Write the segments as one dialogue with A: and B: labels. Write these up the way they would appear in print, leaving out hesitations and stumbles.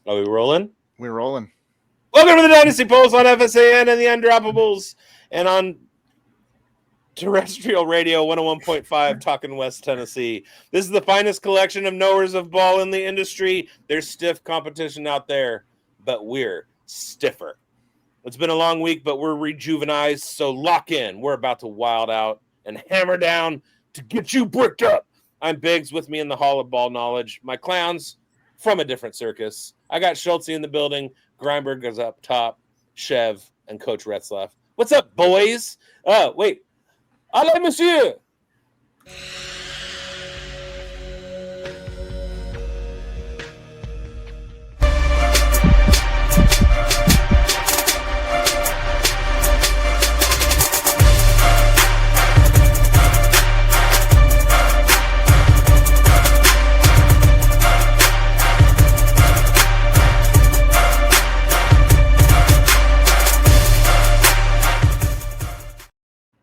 A: Are we rolling?
B: We're rolling.
A: Welcome to the Dynasty Pulse on FSAN and the Undroppables and on terrestrial radio 101.5 talking West Tennessee. This is the finest collection of knowers of ball in the industry. There's stiff competition out there, but we're stiffer. It's been a long week, but we're rejuvenized, so lock in. We're about to wild out and hammer down to get you bricked up. I'm bigz, with me in the Hall of Ball Knowledge. My clowns from a different circus. I got Schultzy in the building. Greinberg goes up top. Chev and Coach Retzlaff. What's up, boys? Wait. Allez, monsieur!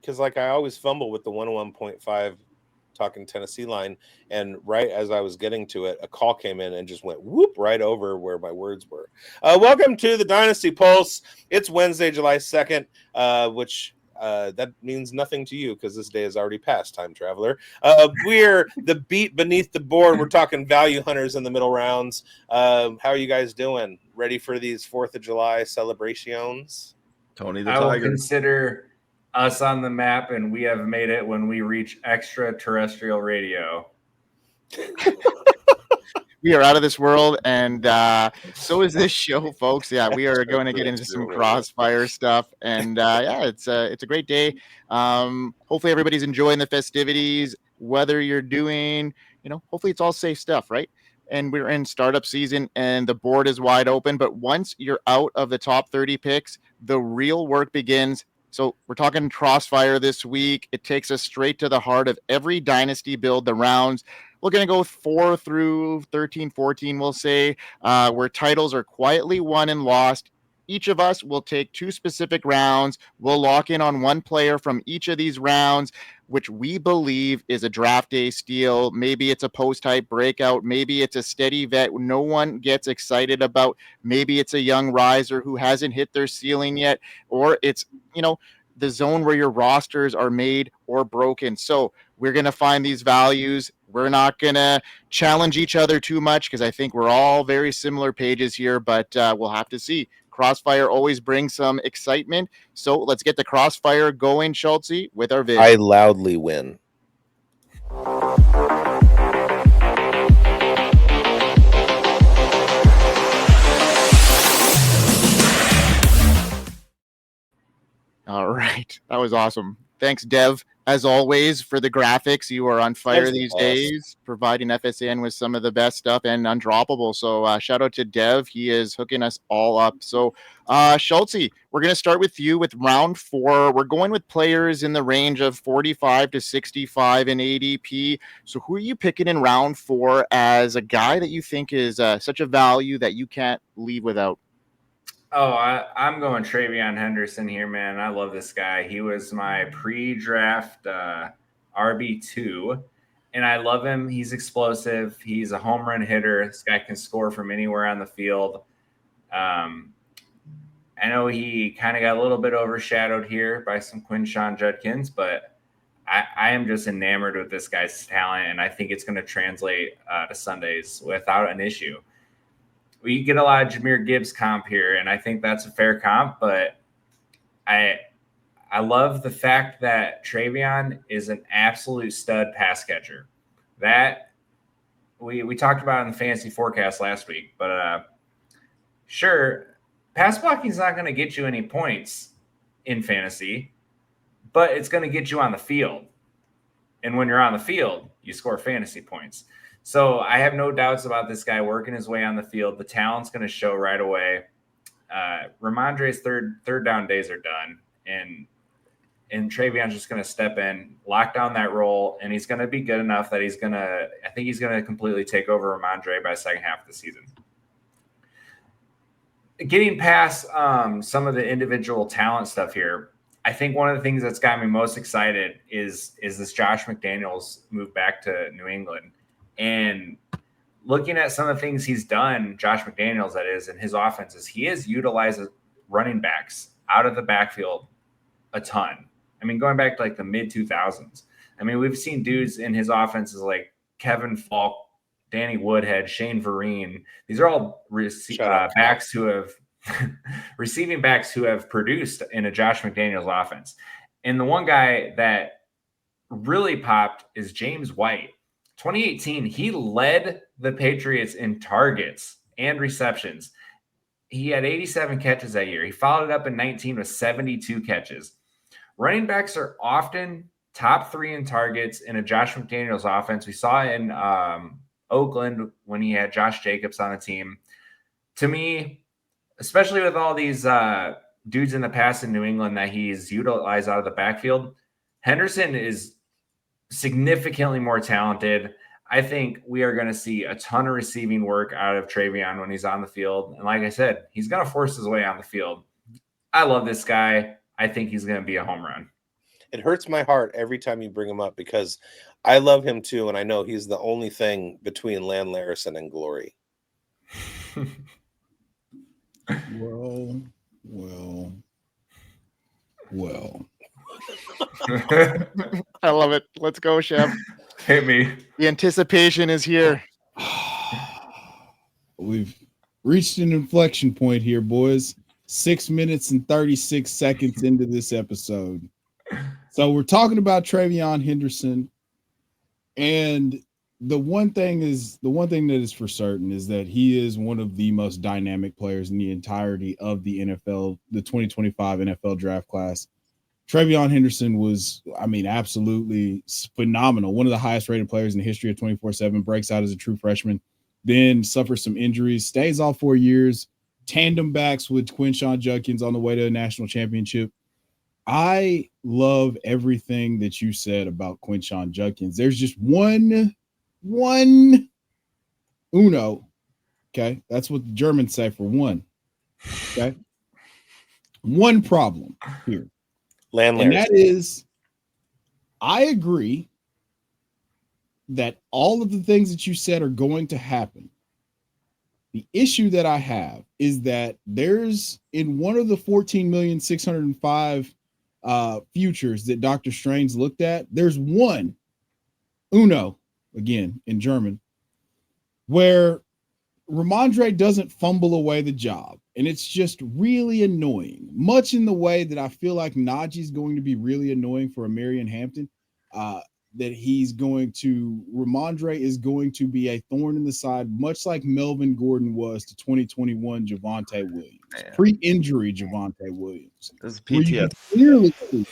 A: Because I always fumble with the 101.5 talking Tennessee line, and right as I was getting to it, a call came in and just went whoop right over where my words were. Welcome to the Dynasty Pulse. It's Wednesday, July 2nd, which that means nothing to you because this day is already past, time traveler. We're the beat beneath the board. We're talking value hunters in the middle rounds. How are you guys doing? Ready for these 4th of July celebrations?
C: Tony the
D: I
C: Tiger.
D: will consider us on the map, and we have made it when we reach extraterrestrial radio.
B: We are out of this world, and so is this show, folks. Yeah, we are going to get into some crossfire stuff, and it's a great day. Hopefully everybody's enjoying the festivities. Whether you're doing, hopefully it's all safe stuff, right? And we're in startup season, and the board is wide open. But once you're out of the top 30 picks, the real work begins. So we're talking crossfire this week. It takes us straight to the heart of every dynasty build, the rounds. We're going to go 4 through 13, 14, we'll say, where titles are quietly won and lost. Each of us will take 2 specific rounds. We'll lock in on one player from each of these rounds, which we believe is a draft day steal. Maybe it's a post-hype breakout. Maybe it's a steady vet no one gets excited about. Maybe it's a young riser who hasn't hit their ceiling yet, or it's, the zone where your rosters are made or broken. So we're going to find these values. We're not going to challenge each other too much because I think we're all very similar pages here, but we'll have to see. Crossfire always brings some excitement. So let's get the crossfire going, Schultzy, with our vid.
A: I loudly win.
B: All right. That was awesome. Thanks, Dev, as always, for the graphics. You are on fire these days, providing FSN with some of the best stuff and undroppable. So shout out to Dev. He is hooking us all up. So, Schultzy, we're going to start with you with round 4. We're going with players in the range of 45 to 65 in ADP. So who are you picking in round 4 as a guy that you think is such a value that you can't leave without?
D: Oh, I'm going TreVeyon Henderson here, man. I love this guy. He was my pre-draft RB2, and I love him. He's explosive. He's a home run hitter. This guy can score from anywhere on the field. I know he kind of got a little bit overshadowed here by some Quinshon Judkins, but I am just enamored with this guy's talent, and I think it's going to translate to Sundays without an issue. We get a lot of Jahmyr Gibbs comp here, and I think that's a fair comp, but I love the fact that TreVeyon is an absolute stud pass catcher. That we talked about in the fantasy forecast last week, but sure, pass blocking is not going to get you any points in fantasy, but it's going to get you on the field. And when you're on the field, you score fantasy points. So I have no doubts about this guy working his way on the field. The talent's going to show right away. Ramondre's third down days are done, and TreVeyon's just going to step in, lock down that role, and he's going to be good enough that I think he's going to completely take over Ramondre by the second half of the season. Getting past some of the individual talent stuff here, I think one of the things that's got me most excited is this Josh McDaniels move back to New England. And looking at some of the things he's done, Josh McDaniels, that is, in his offenses, he has utilized running backs out of the backfield a ton. I mean, going back to like the mid 2000s. I mean, we've seen dudes in his offenses like Kevin Falk, Danny Woodhead, Shane Vereen. These are all backs who have receiving backs who have produced in a Josh McDaniels offense. And the one guy that really popped is James White. 2018, he led the Patriots in targets and receptions. He had 87 catches that year. He followed it up in 19 with 72 catches. Running backs are often top 3 in targets in a Josh McDaniels offense. We saw in Oakland when he had Josh Jacobs on the team. To me, especially with all these dudes in the past in New England that he's utilized out of the backfield, Henderson is significantly more talented. I think we are going to see a ton of receiving work out of TreVeyon when he's on the field. And like I said, he's going to force his way on the field. I love this guy. I think he's going to be a home run.
A: It hurts my heart every time you bring him up because I love him too, and I know he's the only thing between Land Larison and glory.
C: Well.
B: I love it. Let's go, Chev.
D: Hit me.
B: The anticipation is here.
C: We've reached an inflection point here, boys. 6 minutes and 36 seconds into this episode. So we're talking about TreVeyon Henderson. And the one thing that is for certain is that he is one of the most dynamic players in the entirety of the NFL, the 2025 NFL draft class. TreVeyon Henderson was, absolutely phenomenal. One of the highest rated players in the history of 24/7, breaks out as a true freshman, then suffers some injuries, stays all 4 years, tandem backs with Quinshon Judkins on the way to a national championship. I love everything that you said about Quinshon Judkins. There's just one uno. Okay. That's what the Germans say for one. Okay. One problem here. And that is, I agree that all of the things that you said are going to happen. The issue that I have is that there's in one of the 14,605,000 futures that Dr. Strange looked at, there's one, uno, again in German, where Ramondre doesn't fumble away the job. And it's just really annoying, much in the way that I feel like Najee is going to be really annoying for Amarian Hampton, that Ramondre is going to be a thorn in the side, much like Melvin Gordon was to 2021 Javonte Williams, pre-injury Javonte Williams.
B: This is PTSD.
C: Clearly see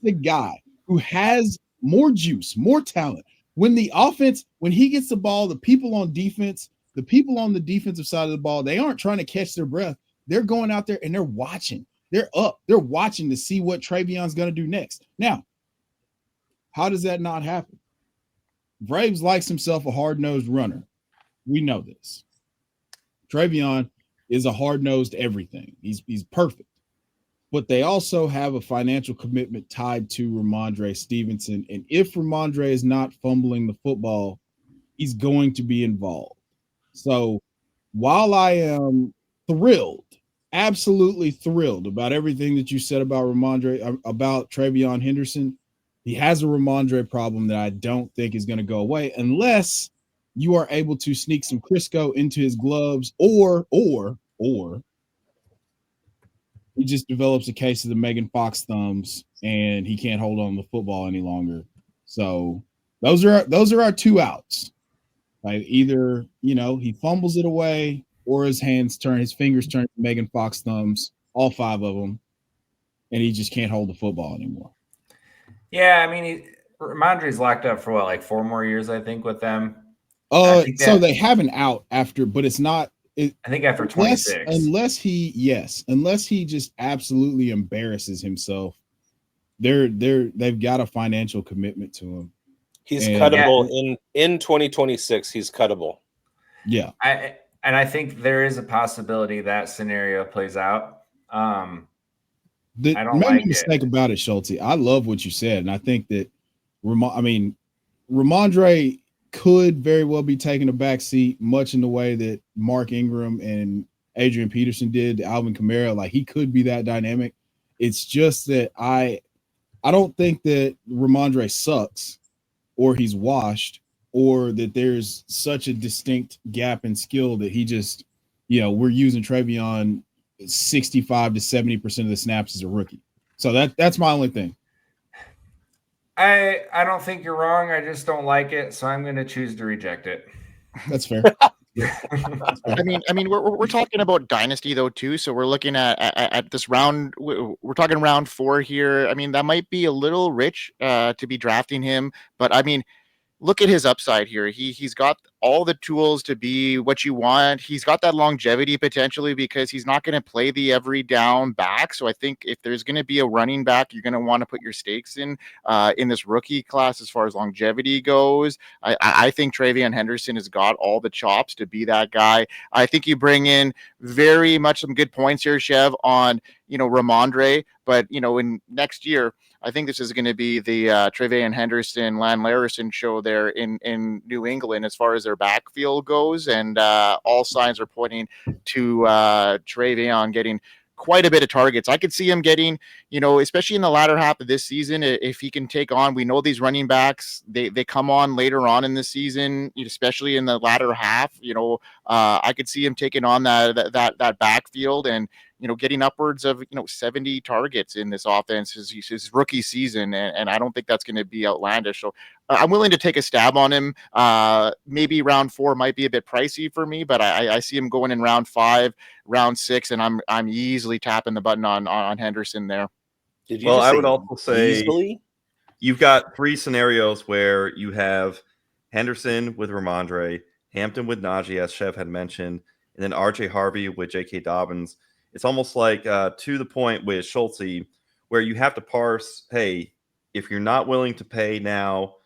C: the guy who has more juice, more talent. When he gets the ball, the people on the defensive side of the ball, they aren't trying to catch their breath. They're going out there and they're watching. They're up. They're watching to see what TreVeyon's going to do next. Now, how does that not happen? Braves likes himself a hard-nosed runner. We know this. TreVeyon is a hard-nosed everything. He's perfect. But they also have a financial commitment tied to Ramondre Stevenson. And if Ramondre is not fumbling the football, he's going to be involved. So while I am thrilled, absolutely thrilled about everything that you said about TreVeyon Henderson, he has a Ramondre problem that I don't think is going to go away unless you are able to sneak some Crisco into his gloves or he just develops a case of the Megan Fox thumbs and he can't hold on to the football any longer. So those are our two outs. Like either, he fumbles it away or his fingers turn to Megan Fox thumbs, all 5 of them, and he just can't hold the football anymore.
D: Yeah, Ramondre's locked up for 4 more years, I think, with them.
C: So they have an out after, but it's not. I
D: think after 26.
C: Unless he just absolutely embarrasses himself, they've got a financial commitment to him.
A: He's cuttable in 2026. He's cuttable.
C: Yeah.
D: I think there is a possibility that scenario plays out. I don't
C: make
D: like
C: no mistake about it, Schultzy. I love what you said, and I think that Ramondre could very well be taking a back seat, much in the way that Mark Ingram and Adrian Peterson did to Alvin Kamara. Like, he could be that dynamic. It's just that I don't think that Ramondre sucks or he's washed or that there's such a distinct gap in skill that he just, we're using Trevion 65 to 70% of the snaps as a rookie. So that's my only thing.
D: I don't think you're wrong. I just don't like it, so I'm going to choose to reject it.
C: That's fair.
B: I mean, we're talking about dynasty though too. So we're looking at this round. We're talking round 4 here. I mean, that might be a little rich to be drafting him, but I mean, look at his upside here. He's got all the tools to be what you want. He's got that longevity potentially because he's not going to play the every down back. So I think if there's going to be a running back, you're going to want to put your stakes in this rookie class as far as longevity goes. I think TreVeyon Henderson has got all the chops to be that guy. I think you bring in very much some good points here, Chev, on Ramondre, but in next year, I think this is going to be the TreVeyon Henderson, Lan Larison show there in New England as far as their backfield goes. And all signs are pointing to TreVeyon getting quite a bit of targets. I could see him getting, especially in the latter half of this season, if he can take on, we know these running backs, they come on later on in the season, especially in the latter half, I could see him taking on that backfield and, getting upwards of, 70 targets in this offense his rookie season. And I don't think that's going to be outlandish. So I'm willing to take a stab on him. Maybe round 4 might be a bit pricey for me, but I see him going in round 5, round 6, and I'm easily tapping the button on Henderson there.
A: Did you
E: Well,
A: just
E: I
A: say
E: would also say
A: easily?
E: You've got 3 scenarios where you have Henderson with Ramondre, Hampton with Najee, as Chev had mentioned, and then RJ Harvey with J.K. Dobbins. It's almost like to the point with Schultzy, where you have to parse, hey, if you're not willing to pay now,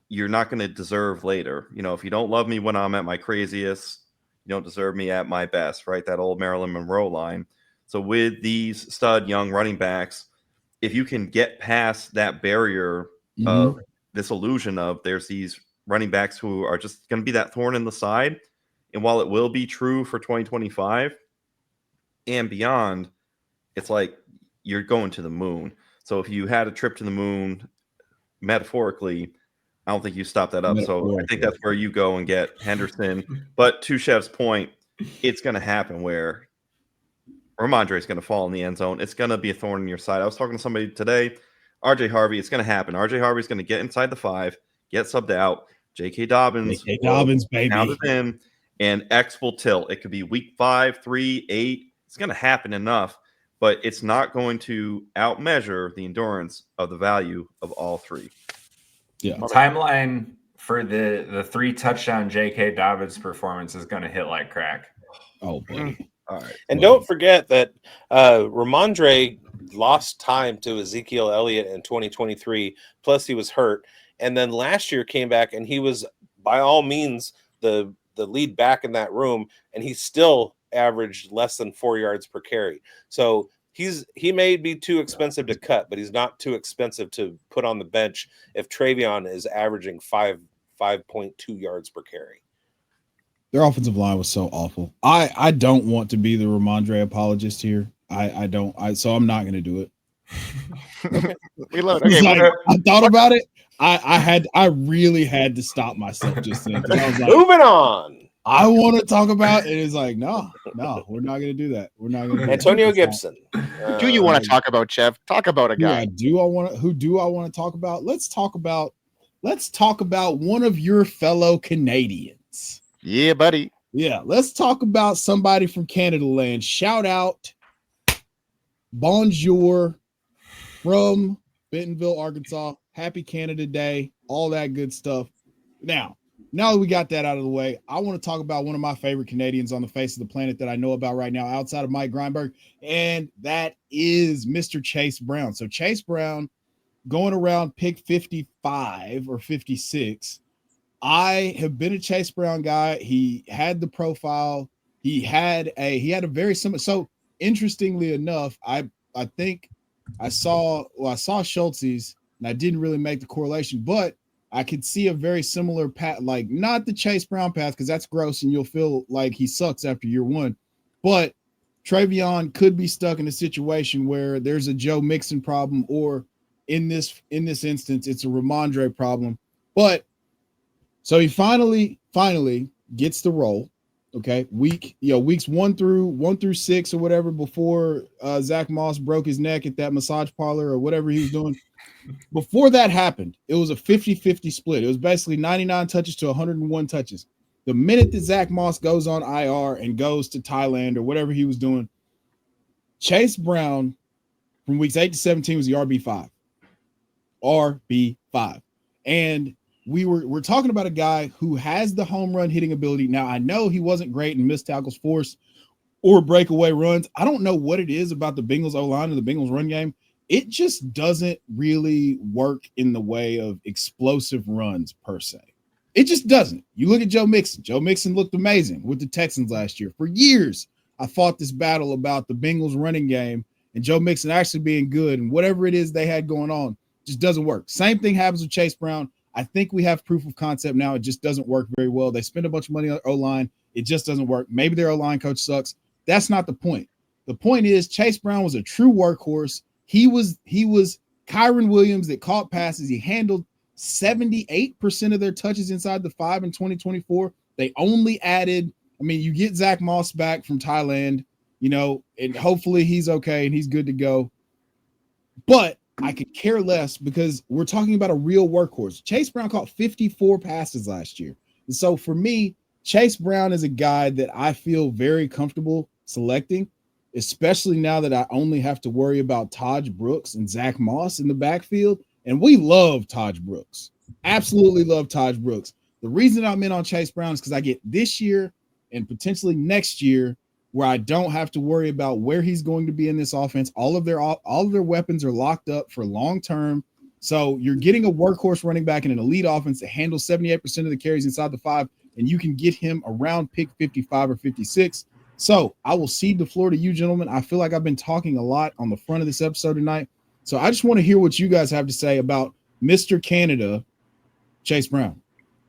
E: you're not going to deserve later. If you don't love me when I'm at my craziest, you don't deserve me at my best, right? That old Marilyn Monroe line. So with these stud young running backs, if you can get past that barrier of this illusion of there's these running backs who are just going to be that thorn in the side, and while it will be true for 2025 and beyond, it's like you're going to the moon. So if you had a trip to the moon, metaphorically, I don't think you stop that up. So I think that's where you go and get Henderson. But to Chev's point, it's going to happen where Ramondre is going to fall in the end zone. It's going to be a thorn in your side. I was talking to somebody today, RJ Harvey. It's going to happen. RJ Harvey is going to get inside the 5, get subbed out. J.K. Dobbins,
C: baby,
E: pounded in, and X will tilt. It could be week 5, 3, 8. It's going to happen enough, but it's not going to outmeasure the endurance of the value of all 3.
C: Yeah.
D: Timeline for the 3 touchdown J.K. Dobbins performance is going to hit like crack.
C: Oh, buddy.
E: All right.
A: And don't forget that Ramondre lost time to Ezekiel Elliott in 2023, plus he was hurt. And then last year came back and he was by all means the lead back in that room, and he still averaged less than 4 yards per carry. So he may be too expensive to cut, but he's not too expensive to put on the bench if TreVeyon is averaging 5.2 yards per carry.
C: Their offensive line was so awful. I don't want to be the Ramondre apologist here. I don't. So I'm not going to do it.
B: We love it. Okay,
C: like, I thought about it. I really had to stop myself just then. I was like,
A: moving on.
C: I want to talk about it. It's like, no, we're not going to do that. We're not going to.
A: Antonio Gibson.
B: Do you want to talk about, Chev? Talk about a guy.
C: Who do I want to talk about? Let's talk about one of your fellow Canadians.
B: Yeah, buddy.
C: Yeah, let's talk about somebody from Canada land. Shout out, bonjour from Bentonville, Arkansas. Happy Canada Day, all that good stuff. Now that we got that out of the way, I want to talk about one of my favorite Canadians on the face of the planet that I know about right now outside of Mike Greinberg, and that is Mr. Chase Brown. So Chase Brown going around pick 55 or 56. I have been a Chase Brown guy. He had the profile. He had a very similar. So interestingly enough, I think I saw Schultzy's, and I didn't really make the correlation, but I could see a very similar path, like not the Chase Brown path, because that's gross and you'll feel like he sucks after year one. But TreVeyon could be stuck in a situation where there's a Joe Mixon problem, or in this instance, it's a Ramondre problem. But so he finally gets the role. Okay, weeks 1 through 6 or whatever, before Zach Moss broke his neck at that massage parlor or whatever he was doing. Before that happened, it was a 50-50 split. It was basically 99 touches to 101 touches. The minute that Zach Moss goes on IR and goes to Thailand or whatever he was doing, Chase Brown from weeks 8 to 17 was the RB5. RB5. And we're talking about a guy who has the home run hitting ability. Now, I know he wasn't great in missed tackles forced or breakaway runs. I don't know what it is about the Bengals O-line or the Bengals run game. It just doesn't really work in the way of explosive runs per se. It just doesn't. You look at Joe Mixon. Joe Mixon looked amazing with the Texans last year. For years, I fought this battle about the Bengals running game and Joe Mixon actually being good, and whatever it is they had going on just doesn't work. Same thing happens with Chase Brown. I think we have proof of concept now. It just doesn't work very well. They spend a bunch of money on O-line. It just doesn't work. Maybe their O-line coach sucks. That's not the point. The point is Chase Brown was a true workhorse. He was Kyron Williams that caught passes. He handled 78% of their touches inside the 5 in 2024. They only added, you get Zach Moss back from Thailand, and hopefully he's okay and he's good to go. But I could care less because we're talking about a real workhorse. Chase Brown caught 54 passes last year. And so for me, Chase Brown is a guy that I feel very comfortable selecting, especially now that I only have to worry about Taj Brooks and Zach Moss in the backfield. And we love Taj Brooks. Absolutely love Taj Brooks. The reason I'm in on Chase Brown is because I get this year and potentially next year where I don't have to worry about where he's going to be in this offense. All of their weapons are locked up for long term. So you're getting a workhorse running back in an elite offense that handles 78% of the carries inside the 5, and you can get him around pick 55 or 56. So I will cede the floor to you, gentlemen. I feel like I've been talking a lot on the front of this episode tonight. So I just want to hear what you guys have to say about Mr. Canada, Chase Brown.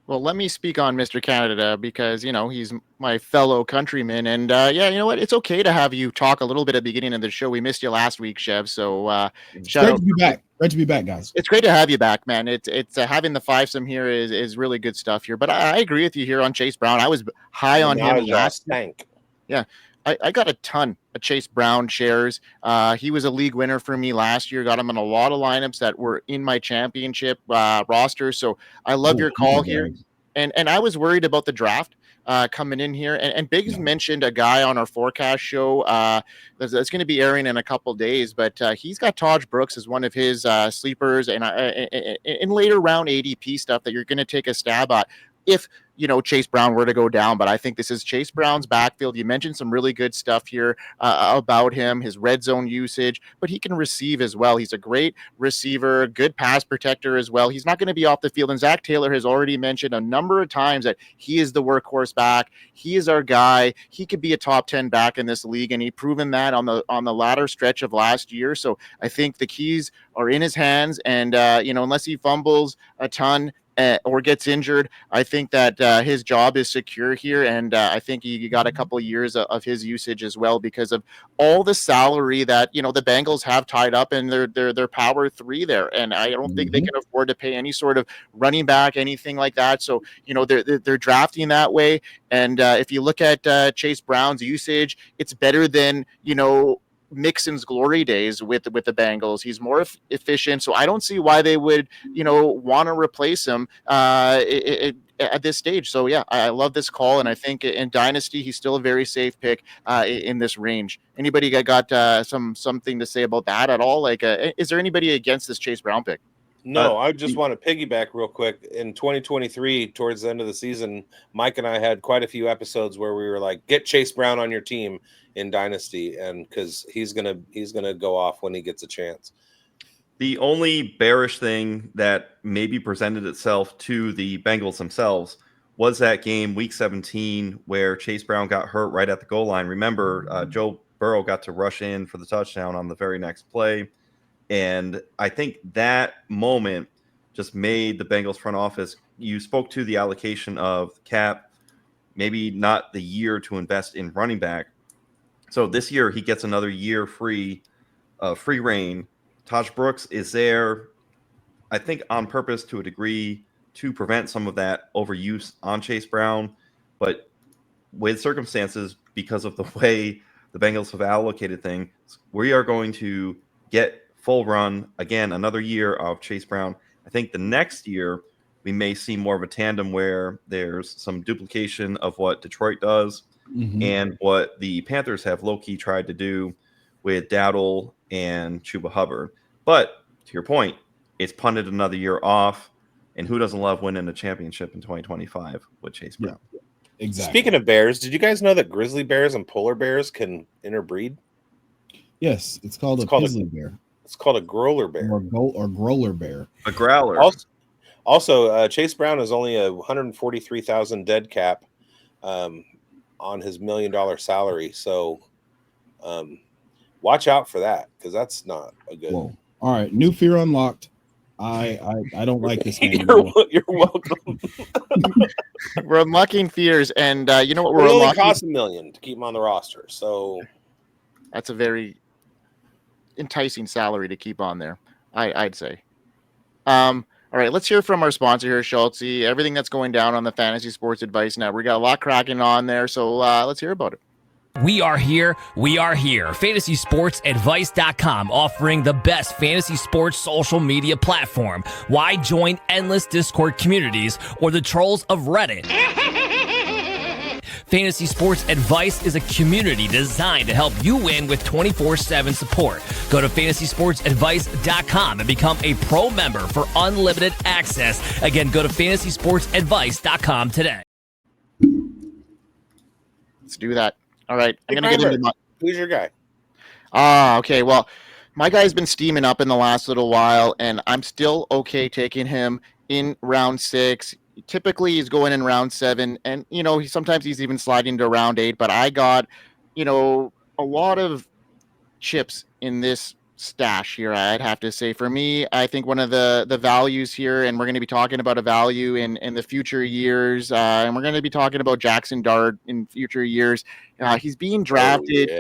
B: Well, let me speak on Mr. Canada because, he's my fellow countryman. And, you know what? It's okay to have you talk a little bit at the beginning of the show. We missed you last week, Chev. So shout out.
C: Great to be back. Great to be back, guys.
B: It's great to have you back, man. It's having the fivesome here is really good stuff here. But I agree with you here on Chase Brown. I was high on him last tank. Yeah. I got a ton of Chase Brown shares. He was a league winner for me last year. Got him in a lot of lineups that were in my championship roster. So I love your call here. And I was worried about the draft coming in here. And bigz mentioned a guy on our forecast show that's going to be airing in a couple days. But he's got Taj Brooks as one of his sleepers and in later round ADP stuff that you're going to take a stab at if Chase Brown were to go down. But I think this is Chase Brown's backfield. You mentioned some really good stuff here about him, his red zone usage, but he can receive as well. He's a great receiver, good pass protector as well. He's not going to be off the field. And Zach Taylor has already mentioned a number of times that he is the workhorse back. He is our guy. He could be a top 10 back in this league, and he proven that on the latter stretch of last year. So I think the keys are in his hands, and unless he fumbles a ton or gets injured, I think that his job is secure here, and I think he got a couple of years of his usage as well because of all the salary that the Bengals have tied up in their power 3 there, and I don't think they can afford to pay any sort of running back, anything like that. So they're drafting that way, and if you look at Chase Brown's usage, it's better than Mixon's glory days with the Bengals. He's more efficient, so I don't see why they would want to replace him at this stage. So yeah, I love this call, and I think in Dynasty he's still a very safe pick in this range. Anybody got something to say about that at all? Like, is there anybody against this Chase Brown pick?
A: No, I just want to piggyback real quick. In 2023, towards the end of the season, Mike and I had quite a few episodes where we were like, "Get Chase Brown on your team in Dynasty," and because he's gonna go off when he gets a chance.
E: The only bearish thing that maybe presented itself to the Bengals themselves was that game, Week 17, where Chase Brown got hurt right at the goal line. Remember, Joe Burrow got to rush in for the touchdown on the very next play. And I think that moment just made the Bengals front office. You spoke to the allocation of cap, maybe not the year to invest in running back. So this year he gets another year free reign. Taj Brooks is there, I think, on purpose to a degree to prevent some of that overuse on Chase Brown. But with circumstances, because of the way the Bengals have allocated things, we are going to get full run again, another year of Chase Brown. I think the next year we may see more of a tandem where there's some duplication of what Detroit does and what the Panthers have low-key tried to do with Dowdle and Chuba Hubbard. But to your point, it's punted another year off, and who doesn't love winning a championship in 2025 with Chase Brown?
C: Yeah, exactly.
A: Speaking of bears, did you guys know that grizzly bears and polar bears can interbreed?
C: Yes, it's called a grizzly bear.
A: It's called a growler bear.
C: Or growler bear.
E: A growler.
A: Also, Chase Brown is only a $143,000 dead cap on his $1 million salary. So watch out for that, because that's not a good.
C: Whoa. All right, new fear unlocked. I don't like this.
A: You're welcome.
B: We're unlocking fears, and you know what?
A: It only costs $1 million to keep him on the roster, so
B: that's a very enticing salary to keep on there, I'd say. All right, let's hear from our sponsor here, Schultzy. Everything that's going down on the Fantasy Sports Advice Network. We got a lot cracking on there, so let's hear about it.
F: We are here. FantasySportsAdvice.com, offering the best fantasy sports social media platform. Why join endless Discord communities or the trolls of Reddit? Fantasy Sports Advice is a community designed to help you win with 24/7 support. Go to FantasySportsAdvice.com and become a pro member for unlimited access. Again, go to FantasySportsAdvice.com today.
B: Let's do that. All right, I'm going to get into my...
A: Who's your guy?
B: Okay. Well, my guy's been steaming up in the last little while, and I'm still okay taking him in round 6. Typically, he's going in round 7, and, sometimes he's even sliding to round 8, but I got, a lot of chips in this stash here, I'd have to say. For me, I think one of the values here, and we're going to be talking about a value in the future years, and we're going to be talking about Jaxson Dart in future years. He's being drafted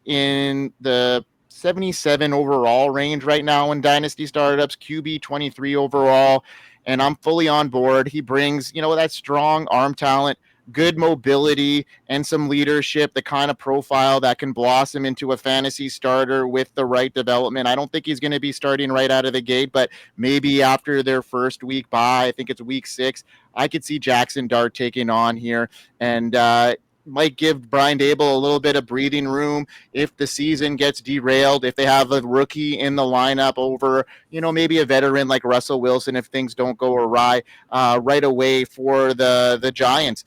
B: in the 77 overall range right now in Dynasty Startups, QB 23 overall, and I'm fully on board. He brings, that strong arm talent, good mobility, and some leadership, the kind of profile that can blossom into a fantasy starter with the right development. I don't think he's going to be starting right out of the gate, but maybe after their first week bye, I think it's week 6, I could see Jaxson Dart taking on here, and might give Brian Dable a little bit of breathing room if the season gets derailed, if they have a rookie in the lineup over, maybe a veteran like Russell Wilson, if things don't go awry right away for the Giants.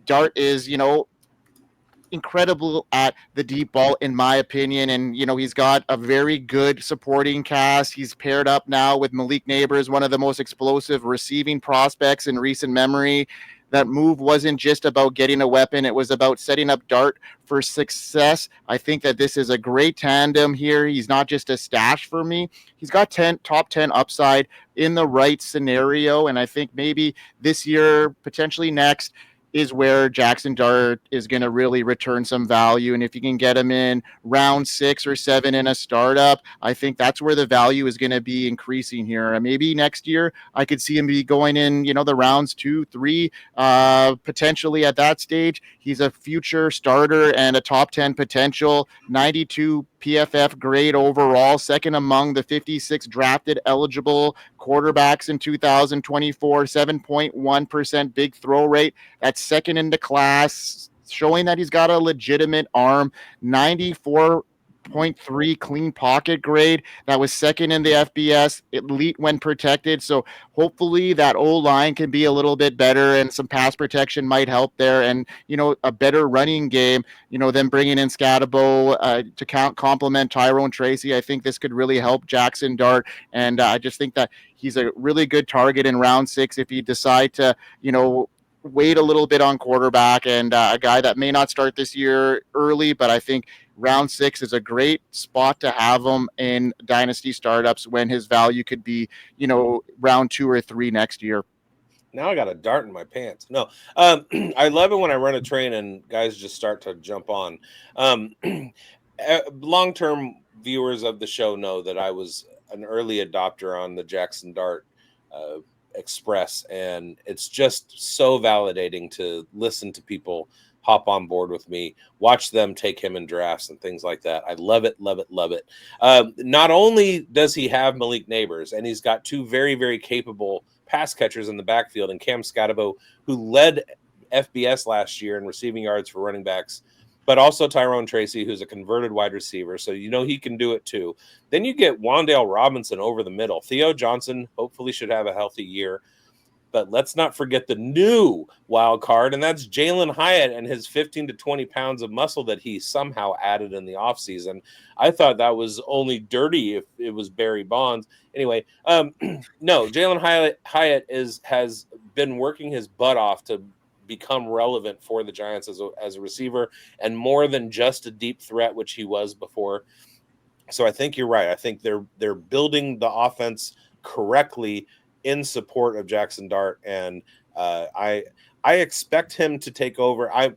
B: Dart is, incredible at the deep ball, in my opinion. And, he's got a very good supporting cast. He's paired up now with Malik Neighbors, one of the most explosive receiving prospects in recent memory. That move wasn't just about getting a weapon. It was about setting up Dart for success. I think that this is a great tandem here. He's not just a stash for me. He's got top 10 upside in the right scenario. And I think maybe this year, potentially next, is where Jaxson Dart is going to really return some value. And if you can get him in round 6 or 7 in a startup, I think that's where the value is going to be increasing here. And maybe next year I could see him be going in, the rounds 2, 3, potentially at that stage. He's a future starter and a top 10 potential, 92 PFF grade overall, second among the 56 drafted eligible quarterbacks in 2024, 7.1% big throw rate. That's second in the class, showing that he's got a legitimate arm, 94.3 clean pocket grade. That was second in the FBS, elite when protected. So hopefully that O-line can be a little bit better, and some pass protection might help there, and a better running game, them bringing in Scatabo to complement Tyrone Tracy. I think this could really help Jaxson Dart, and I just think that he's a really good target in round 6 if you decide to wait a little bit on quarterback, and a guy that may not start this year early, but I think round 6 is a great spot to have him in dynasty startups when his value could be, round 2 or 3 next year.
A: Now I got a dart in my pants. No, I love it when I run a train and guys just start to jump on. Long-term viewers of the show know that I was an early adopter on the Jaxson Dart Express, and it's just so validating to listen to people hop on board with me, watch them take him in drafts and things like that. I love it, love it, love it. Not only does he have Malik Neighbors, and he's got two very, very capable pass catchers in the backfield, and Cam Scotabo, who led FBS last year in receiving yards for running backs, but also Tyrone Tracy, who's a converted wide receiver. So, he can do it too. Then you get Wan'Dale Robinson over the middle. Theo Johnson hopefully should have a healthy year. But let's not forget the new wild card, and that's Jalen Hyatt and his 15 to 20 pounds of muscle that he somehow added in the offseason. I thought that was only dirty if it was Barry Bonds. Anyway, no, Jalen Hyatt has been working his butt off to become relevant for the Giants as a receiver, and more than just a deep threat, which he was before. So I think you're right. I think they're building the offense correctly in support of Jaxson Dart, and I expect him to take over. I'm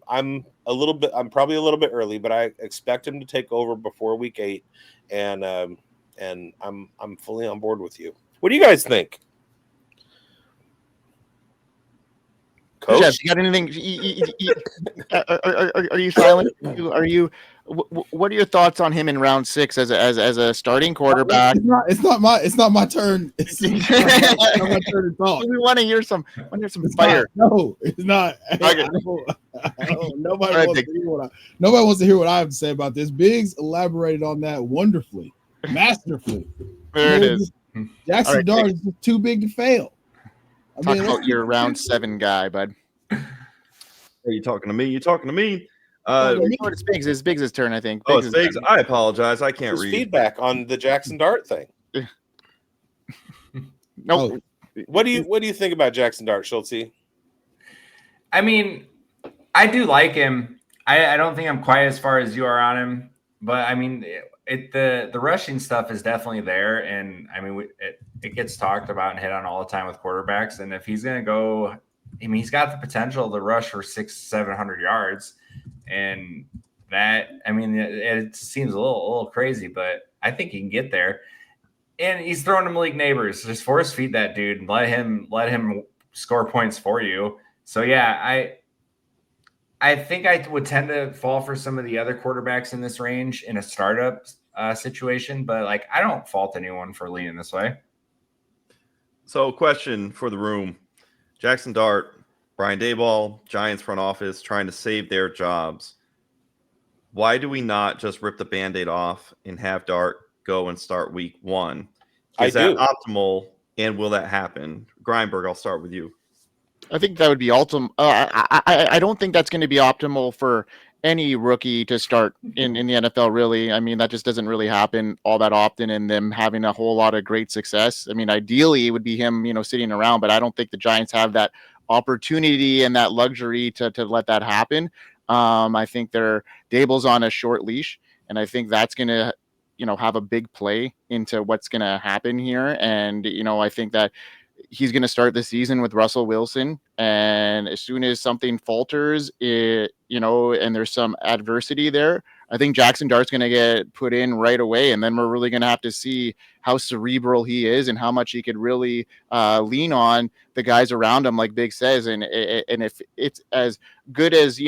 A: probably a little bit early, but I expect him to take over before week 8, and I'm fully on board with you. What do you guys think, Coach?
B: Jeff, you got anything? Are you silent? What are your thoughts on him in round 6 as a starting quarterback?
C: It's not my turn. It's not my turn to talk.
B: We want to hear some fire.
C: No, it's not.
B: Okay.
C: Nobody wants to hear what I have to say about this. Bigz elaborated on that wonderfully, masterfully.
B: There it is.
C: Jaxson Dart is just too big to fail.
B: Talk about your round 7 guy, bud.
E: Are you talking to me? You talking to me?
B: It's Bigz. It's Biggs' turn, I think.
E: It's Biggs. I apologize. I can't read.
A: Feedback on the Jaxson Dart thing.
B: Nope.
A: What do you think about Jaxson Dart, Schultzy?
D: I mean, I do like him. I don't think I'm quite as far as you are on him, but I mean, the rushing stuff is definitely there, and I mean, it gets talked about and hit on all the time with quarterbacks. And if he's going to go, I mean, he's got the potential to rush for 600-700 yards, and that, I mean, it seems a little crazy, but I think he can get there. And he's throwing to Malik Neighbors. Just force feed that dude and let him score points for you. So yeah, I think I would tend to fall for some of the other quarterbacks in this range in a startup situation, but like, I don't fault anyone for leaning this way.
E: So, question for the room: Jaxson Dart, Brian Daboll, Giants front office trying to save their jobs. Why do we not just rip the Band-Aid off and have Dart go and start week 1? Is that optimal, and will that happen? Greinberg, I'll start with you.
B: I think that would be optimal. I don't think that's going to be optimal for any rookie to start in the NFL, really. I mean, that just doesn't really happen all that often, and them having a whole lot of great success. I mean, ideally, it would be him, sitting around, but I don't think the Giants have that opportunity and that luxury to let that happen. I think Daboll's on a short leash, and I think that's going to, have a big play into what's going to happen here. And, I think that he's going to start the season with Russell Wilson. And as soon as something falters, and there's some adversity there, I think Jaxson Dart's going to get put in right away. And then we're really going to have to see how cerebral he is and how much he could really lean on the guys around him, like Big says. And if it's as good as,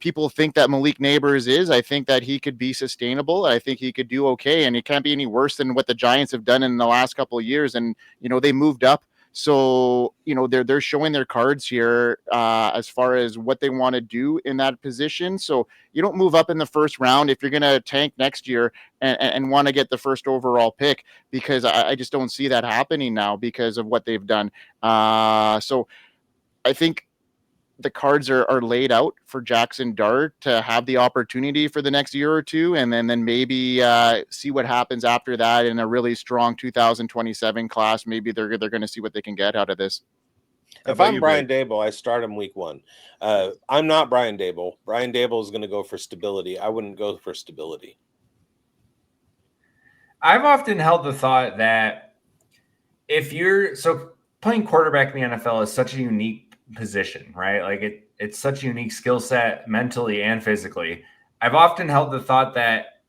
B: people think that Malik Neighbors is, I think that he could be sustainable. I think he could do okay. And it can't be any worse than what the Giants have done in the last couple of years. And, they moved up. So, they're showing their cards here as far as what they want to do in that position. So you don't move up in the first round if you're going to tank next year and want to get the first overall pick, because I just don't see that happening now because of what they've done. So I think the cards are laid out for Jaxson Dart to have the opportunity for the next year or two, and then maybe see what happens after that in a really strong 2027 class. Maybe they're going to see what they can get out of this.
E: How
A: If
E: about
A: I'm
E: you,
A: Brian
E: Big?
A: Dable, I start him week 1. I'm not Brian Dable. Brian Dable is going to go for stability. I wouldn't go for stability.
D: I've often held the thought that if you're playing quarterback in the NFL is such a unique position, right? Like it's such a unique skill set mentally and physically. I've often held the thought that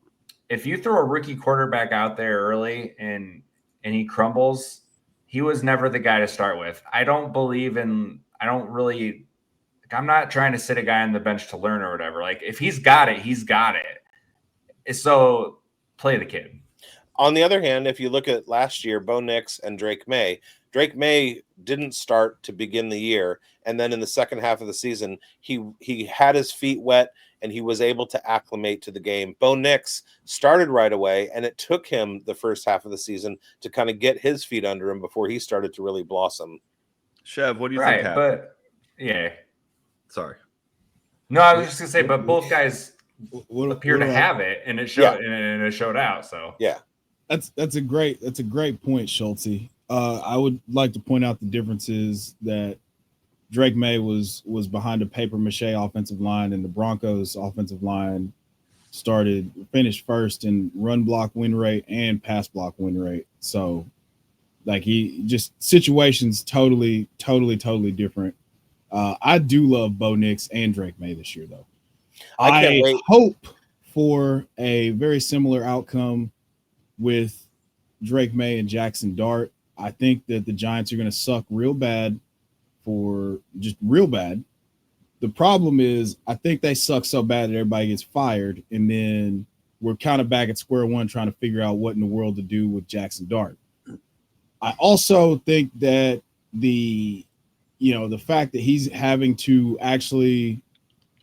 D: if you throw a rookie quarterback out there early and he crumbles, he was never the guy to start with. I'm not trying to sit a guy on the bench to learn or whatever. Like if he's got it, he's got it. So play the kid.
A: On the other hand, if you look at last year, Bo Nix and Drake May didn't start to begin the year, and then in the second half of the season, he had his feet wet and he was able to acclimate to the game. Bo Nix started right away, and it took him the first half of the season to kind of get his feet under him before he started to really blossom.
E: Chev, what do you think happened?
D: But yeah.
E: Sorry.
D: No, I was just gonna say, but both guys appear to
C: what
D: have it, and it showed out. So
A: yeah.
C: That's a great point, Schultzy. I would like to point out the differences that Drake May was behind a paper mache offensive line, and the Broncos offensive line finished first in run block win rate and pass block win rate. So like he just situations totally different. I do love Bo Nix and Drake May this year though. I hope for a very similar outcome with Drake May and Jaxson Dart. I think that the Giants are going to suck real bad. The problem is I think they suck so bad that everybody gets fired, and then we're kind of back at square one trying to figure out what in the world to do with Jaxson Dart. I also think that the fact that he's having to actually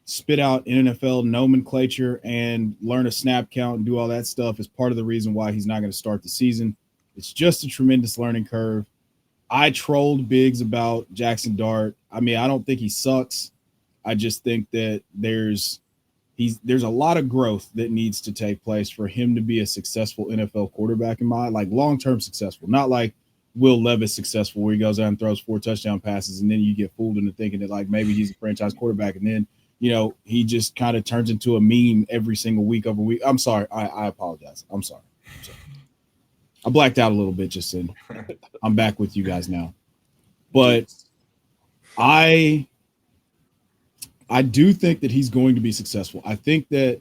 C: spit out NFL nomenclature and learn a snap count and do all that stuff is part of the reason why he's not going to start the season. It's just a tremendous learning curve. I trolled bigz about Jaxson Dart. I mean, I don't think he sucks. I just think that there's a lot of growth that needs to take place for him to be a successful NFL quarterback in my like long-term successful, not like Will Levis successful where he goes out and throws 4 touchdown passes and then you get fooled into thinking that like maybe he's a franchise quarterback and then he just kind of turns into a meme every single week over week. I'm sorry. I apologize. I'm sorry. I blacked out a little bit just then. I'm back with you guys now. But I do think that he's going to be successful. I think that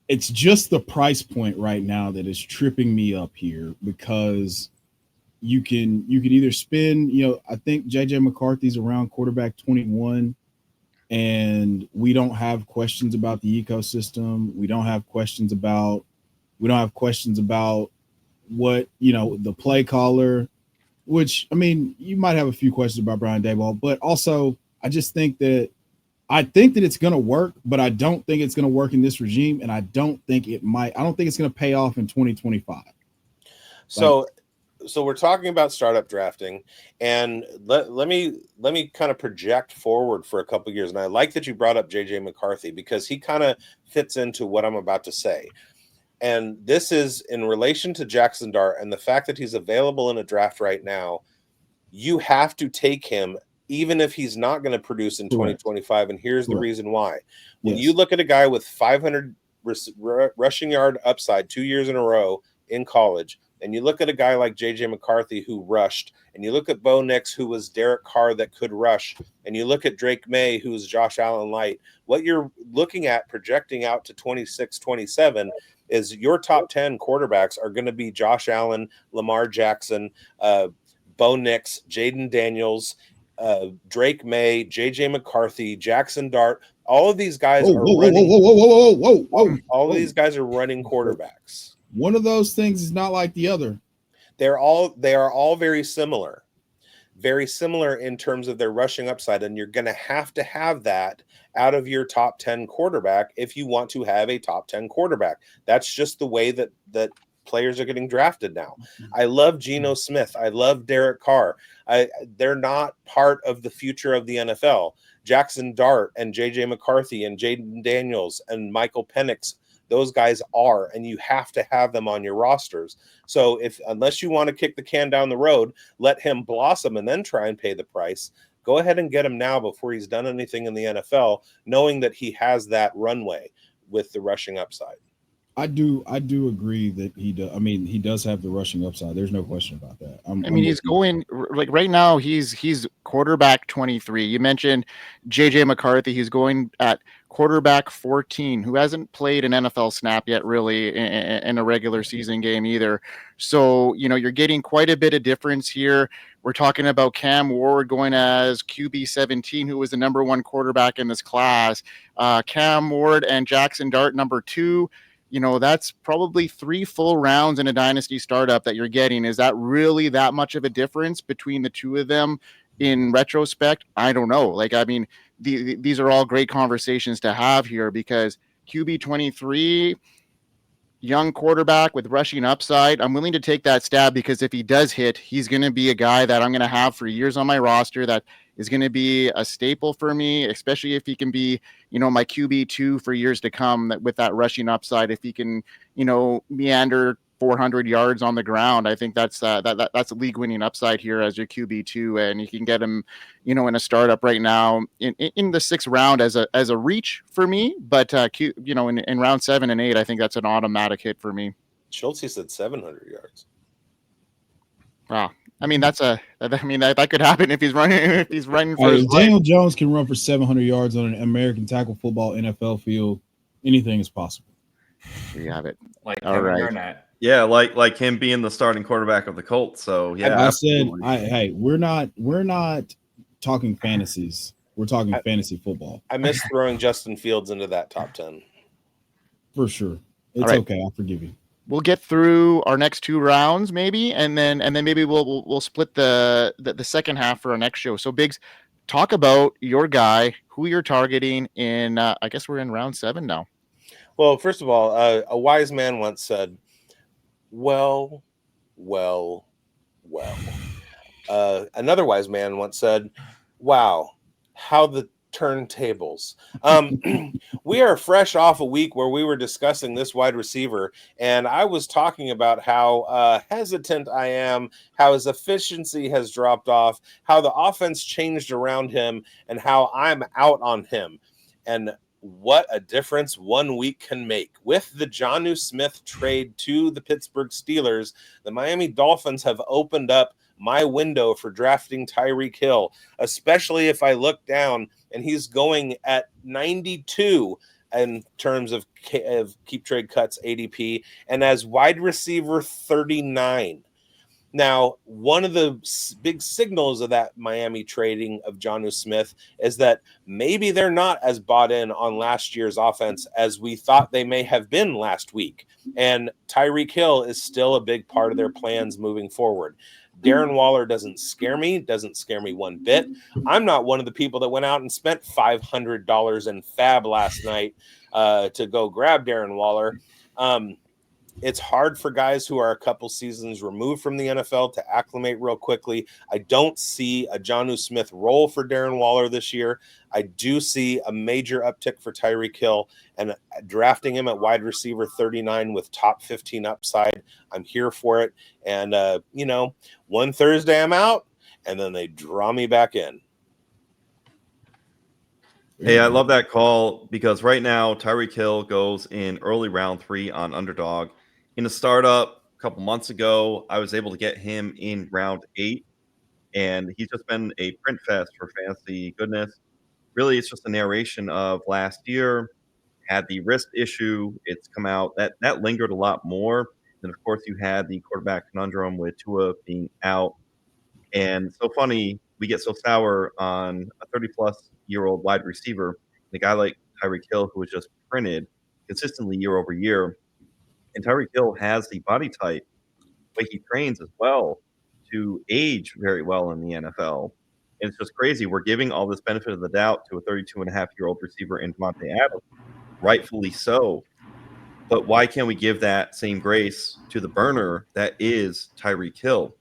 C: it's just the price point right now that is tripping me up here because you can either spend, I think JJ McCarthy's around quarterback 21. And we don't have questions about the ecosystem. We don't have questions about what, the play caller, which, I mean, you might have a few questions about Brian Daboll, but also I think that it's going to work, but I don't think it's going to work in this regime. And I don't think it's going to pay off in 2025.
A: So we're talking about startup drafting, and let me kind of project forward for a couple of years. And I like that you brought up JJ McCarthy because he kind of fits into what I'm about to say. And this is in relation to Jaxson Dart and the fact that he's available in a draft right now. You have to take him even if he's not going to produce in 2025. And here's the reason why. When you look at a guy with 500 rushing yard upside 2 years in a row in college, and you look at a guy like J.J. McCarthy who rushed, and you look at Bo Nix who was Derek Carr that could rush, and you look at Drake May who's Josh Allen light, what you're looking at projecting out to 26, 27 is your top 10 quarterbacks are going to be Josh Allen, Lamar Jackson, Bo Nix, Jaden Daniels, Drake May, J.J. McCarthy, Jaxson Dart. All of these guys are running. All of these guys are running quarterbacks.
C: One of those things is not like the other.
A: They are all very similar in terms of their rushing upside. And you're going to have that out of your top 10 quarterback if you want to have a top 10 quarterback. That's just the way that players are getting drafted now. I love Geno Smith. I love Derek Carr. They're not part of the future of the NFL. Jaxson Dart and J.J. McCarthy and Jaden Daniels and Michael Penix those guys are, and you have to have them on your rosters. So unless you want to kick the can down the road, let him blossom and then try and pay the price. Go ahead and get him now before he's done anything in the NFL, knowing that he has that runway with the rushing upside.
C: I do agree that he does. I mean, he does have the rushing upside. There's no question about that.
B: He's going like right now. He's quarterback 23. You mentioned JJ McCarthy. He's going at quarterback 14, who hasn't played an NFL snap yet, really, in a regular season game either. So you're getting quite a bit of difference here. We're talking about Cam Ward going as QB 17, who was the number 1 quarterback in this class. Cam Ward and Jaxson Dart, number 2. That's probably 3 full rounds in a dynasty startup that you're getting. Is that really that much of a difference between the two of them in retrospect? I don't know. These are all great conversations to have here, because QB 23, young quarterback with rushing upside, I'm willing to take that stab, because if he does hit, he's going to be a guy that I'm going to have for years on my roster, that is going to be a staple for me, especially if he can be, my QB2 for years to come with that rushing upside. If he can, meander 400 yards on the ground, I think that's a league winning upside here as your QB2, and you can get him, in a startup right now in the 6th round as a reach for me. But in round 7 and 8, I think that's an automatic hit for me.
A: Schultzy said 700 yards.
B: Wow. I mean, that could happen if he's running for his
C: Daniel Jones can run for 700 yards on an American tackle football NFL field. Anything is possible.
B: We have it.
D: Like
B: all
D: Kevin
B: right.
D: Garnett.
E: Yeah, like him being the starting quarterback of the Colts. So yeah,
C: I said, hey, we're not talking fantasies. We're talking fantasy football.
A: I miss throwing Justin Fields into that top 10.
C: For sure. It's
B: right.
C: okay. I'll forgive you.
B: We'll get through our next 2 rounds, maybe, and then maybe we'll split the second half for our next show. So, Biggs, talk about your guy, who you're targeting in. I guess we're in round 7 now.
A: Well, first of all, a wise man once said, "Well." Another wise man once said, "Wow, how the turntables." We are fresh off a week where we were discussing this wide receiver, and I was talking about how hesitant I am, how his efficiency has dropped off, how the offense changed around him, and how I'm out on him. And what a difference 1 week can make. With the Jonnu Smith trade to the Pittsburgh Steelers, the Miami Dolphins have opened up my window for drafting Tyreek Hill, especially if I look down and he's going at 92 in terms of keep trade cuts ADP, and as wide receiver 39. Now, one of the big signals of that Miami trading of Jonnu Smith is that maybe they're not as bought in on last year's offense as we thought they may have been last week. And Tyreek Hill is still a big part of their plans moving forward. Darren Waller doesn't scare me one bit. I'm not one of the people that went out and spent $500 in Fab last night to go grab Darren Waller. It's hard for guys who are a couple seasons removed from the NFL to acclimate real quickly. I don't see a Jonnu Smith role for Darren Waller this year. I do see a major uptick for Tyreek Hill, and drafting him at wide receiver 39 with top 15 upside. I'm here for it. And, one Thursday I'm out, and then they draw me back in.
E: Hey, I love that call, because right now Tyreek Hill goes in early round 3 on Underdog. In a startup a couple months ago, I was able to get him in round 8, and he's just been a print fest for fantasy goodness. Really, it's just a narration of last year, had the wrist issue. It's come out that lingered a lot more. And of course, you had the quarterback conundrum with Tua being out. And so funny, we get so sour on a 30-plus-year-old wide receiver, and a guy like Tyreek Hill, who was just printed consistently year over year. And Tyreek Hill has the body type, the way he trains as well, to age very well in the NFL. And it's just crazy. We're giving all this benefit of the doubt to a 32-and-a-half-year-old receiver in Devontae Adams, rightfully so. But why can't we give that same grace to the burner that is Tyreek Hill?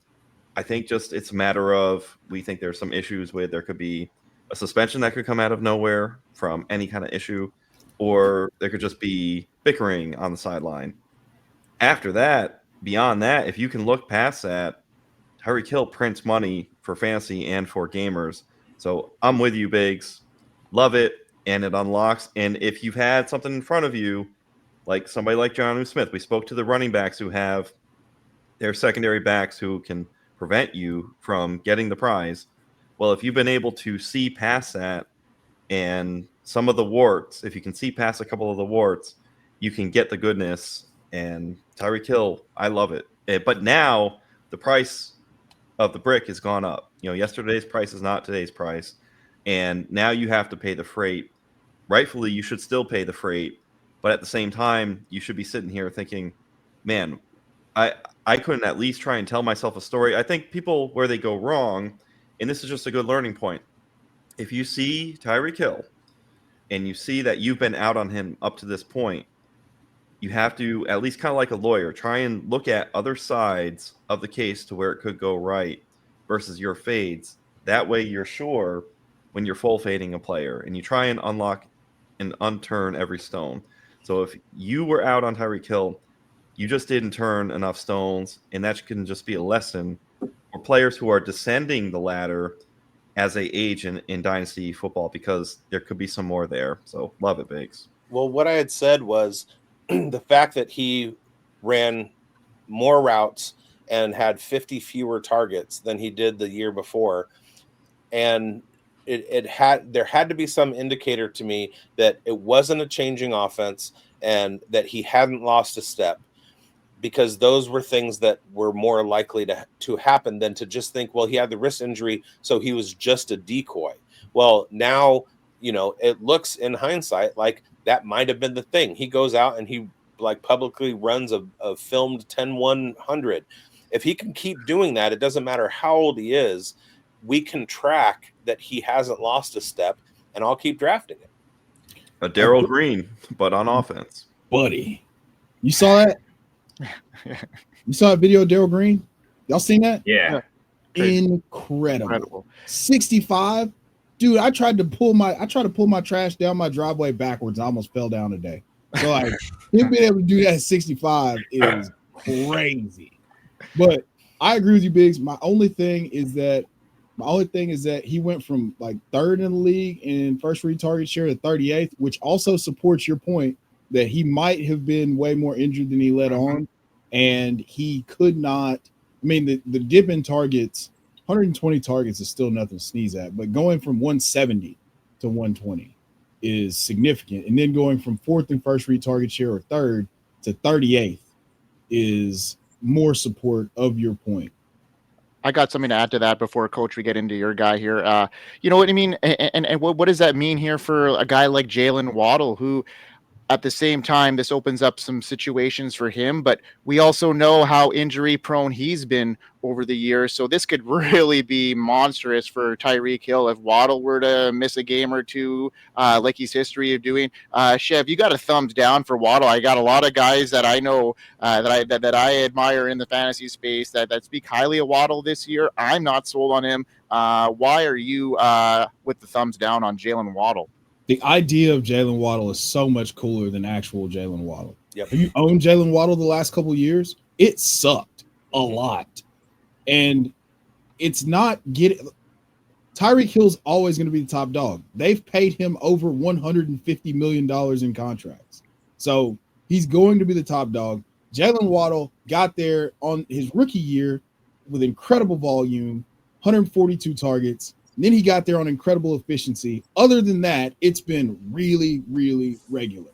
E: I think just it's a matter of, we think there's some issues with, there could be a suspension that could come out of nowhere from any kind of issue, or there could just be bickering on the sideline. After that, beyond that, if you can look past that, Tyreek Hill prints money for fantasy and for gamers. So I'm with you, bigz. Love it, and it unlocks. And if you've had something in front of you, like somebody like Jonnu Smith, we spoke to the running backs who have their secondary backs who can prevent you from getting the prize. Well, if you've been able to see past that and some of the warts, if you can see past a couple of the warts, you can get the goodness. And Tyreek Hill, I love it. But now the price of the brick has gone up. Yesterday's price is not today's price. And now you have to pay the freight. Rightfully, you should still pay the freight. But at the same time, you should be sitting here thinking, man, I couldn't at least try and tell myself a story. I think people where they go wrong, and this is just a good learning point. If you see Tyreek Hill and you see that you've been out on him up to this point, you have to, at least kind of like a lawyer, try and look at other sides of the case to where it could go right versus your fades. That way you're sure when you're full fading a player, and you try and unlock and unturn every stone. So if you were out on Tyreek Hill, you just didn't turn enough stones, and that can just be a lesson for players who are descending the ladder as they age in Dynasty football, because there could be some more there. So love it, bigz.
A: Well, what I had said was the fact that he ran more routes and had 50 fewer targets than he did the year before, and there had to be some indicator to me that it wasn't a changing offense and that he hadn't lost a step, because those were things that were more likely to happen than to just think, well, he had the wrist injury, so he was just a decoy. Well, now, it looks in hindsight like that might have been the thing. He goes out and he publicly runs a filmed 10-100. If he can keep doing that, it doesn't matter how old he is, we can track that he hasn't lost a step, and I'll keep drafting it.
E: A Darryl Green, but on offense.
C: Buddy, you saw that? You saw a video of Darryl Green? Y'all seen that?
D: Yeah.
C: Incredible. 65. Dude, I tried to pull my trash down my driveway backwards. I almost fell down today. So him being able to do that at 65 is crazy. But I agree with you, bigz. My only thing is that he went from third in the league in first read target share to 38th, which also supports your point that he might have been way more injured than he let on. And he could not, the dip in targets, 120 targets is still nothing to sneeze at, but going from 170 to 120 is significant. And then going from fourth and first read target share or third to 38th is more support of your point.
B: I got something to add to that before, Coach, we get into your guy here. You know what I mean? And what does that mean here for a guy like Jaylen Waddle, who at the same time, this opens up some situations for him, but we also know how injury prone he's been over the years. So this could really be monstrous for Tyreek Hill if Waddle were to miss a game or two, like he's history of doing. Chev, you got a thumbs down for Waddle. I got a lot of guys that I know that I admire in the fantasy space that speak highly of Waddle this year. I'm not sold on him. Why are you with the thumbs down on Jaylen Waddle?
C: The idea of Jaylen Waddle is so much cooler than actual Jaylen Waddle.
A: Yep.
C: Have you owned Jaylen Waddle the last couple of years? It sucked a lot. And it's not getting – Tyreek Hill's always going to be the top dog. They've paid him over $150 million in contracts. So he's going to be the top dog. Jaylen Waddle got there on his rookie year with incredible volume, 142 targets. And then he got there on incredible efficiency. Other than that, it's been really, really regular.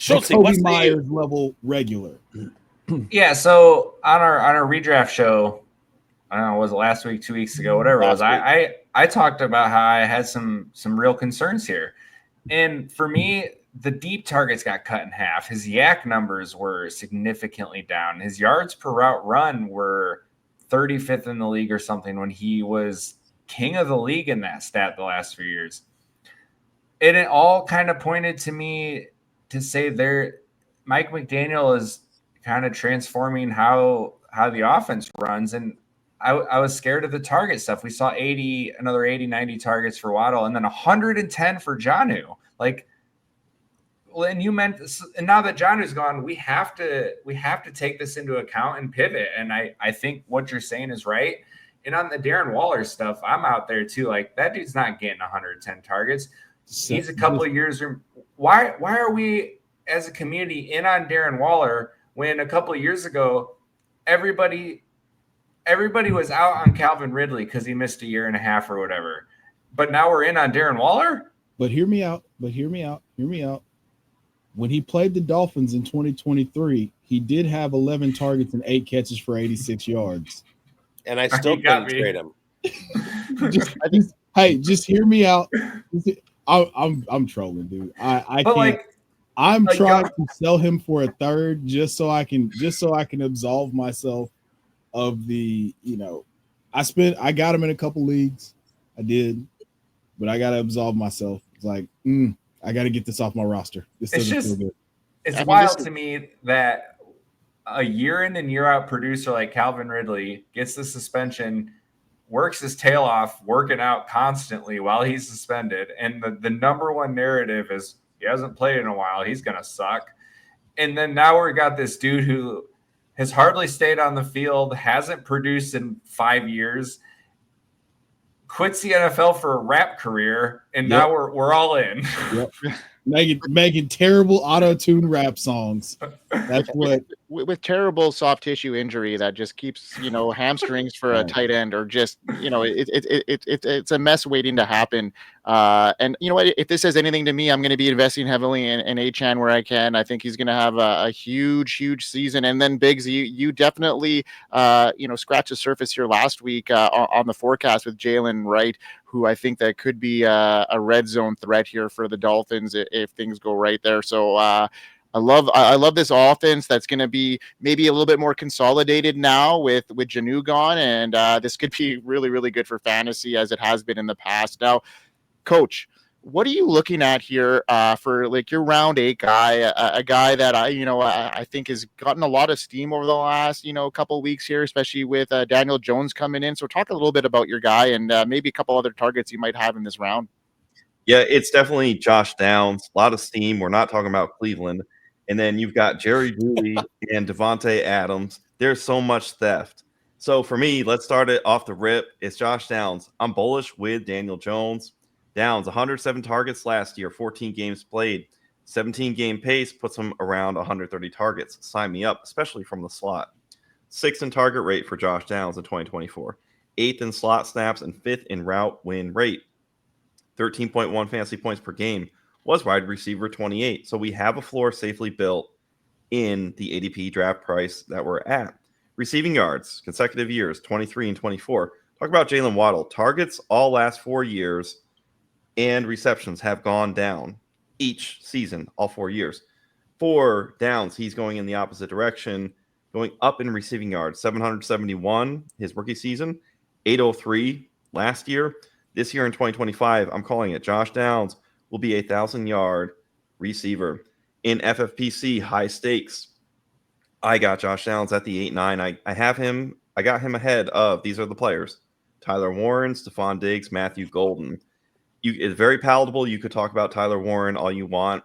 A: Schultzy,
C: Kobe Myers level regular.
D: Yeah, so on our redraft show, I don't know, was it last week, 2 weeks ago, whatever it was, I talked about how I had some real concerns here. And for me, the deep targets got cut in half. His yak numbers were significantly down. His yards per route run were 35th in the league or something when he was king of the league in that stat the last few years. And it all kind of pointed to me to say Mike McDaniel is kind of transforming how the offense runs. And I was scared of the target stuff. We saw another 80, 90 targets for Waddle, and then 110 for Jonnu. Well, and you meant, and now that John is gone, we have to take this into account and pivot. And I think what you're saying is right. And on the Darren Waller stuff, I'm out there too. Like, that dude's not getting 110 targets. He's a couple of years. Why are we as a community in on Darren Waller when a couple of years ago everybody was out on Calvin Ridley because he missed a year and a half or whatever, but now we're in on Darren Waller?
C: But hear me out. When he played the Dolphins in 2023, he did have 11 targets and 8 catches for 86 yards.
A: And I still couldn't trade him.
C: Just hear me out. I'm trolling, dude. I
D: but
C: can't. I'm trying to sell him for a third just so I can absolve myself of the, I got him in a couple leagues. I did, but I got to absolve myself. It's like, I got to get this off my roster. This doesn't feel good.
D: It's wild to me that a year in and year out producer like Calvin Ridley gets the suspension, works his tail off, working out constantly while he's suspended. And the number one narrative is he hasn't played in a while. He's going to suck. And then now we got this dude who has hardly stayed on the field, hasn't produced in 5 years, quits the NFL for a rap career, and now we're all in.
C: Yep. Making terrible auto-tune rap songs. That's what
B: with terrible soft tissue injury that just keeps, hamstrings for a tight end, or just, it's a mess waiting to happen. And you know what, if this says anything to me, I'm going to be investing heavily in Achane where I can. I think he's going to have a huge season. And then bigz, you definitely, scratched the surface here last week on the forecast with Jaylen, right? Who I think that could be a red zone threat here for the Dolphins if things go right there. So I love this offense that's going to be maybe a little bit more consolidated now with Janu gone, and this could be really, really good for fantasy as it has been in the past. Now, Coach, what are you looking at here for like your round 8 guy, a guy that I think has gotten a lot of steam over the last couple of weeks here, especially with Daniel Jones coming in. So talk a little bit about your guy and maybe a couple other targets you might have in this round.
E: Yeah, it's definitely Josh Downs. A lot of steam. We're not talking about Cleveland. And then you've got Jerry Jeudy and Devontae Adams. There's so much theft. So for me, let's start it off the rip. It's Josh Downs. I'm bullish with Daniel Jones. Downs, 107 targets last year, 14 games played, 17-game pace puts him around 130 targets. Sign me up, especially from the slot. 6th in target rate for Josh Downs in 2024. 8th in slot snaps and 5th in route win rate. 13.1 fantasy points per game. Was wide receiver 28. So we have a floor safely built in the ADP draft price that we're at. Receiving yards, consecutive years, 23 and 24. Talk about Jaylen Waddle. Targets all last 4 years. And receptions have gone down each season, all 4 years. For Downs, he's going in the opposite direction, going up in receiving yards. 771 his rookie season, 803 last year. This year in 2025, I'm calling it Josh Downs will be a 1,000-yard receiver. In FFPC, high stakes, I got Josh Downs at the 8-9. I have him. I got him ahead of, these are the players, Tyler Warren, Stephon Diggs, Matthew Golden. It's very palatable. You could talk about Tyler Warren all you want.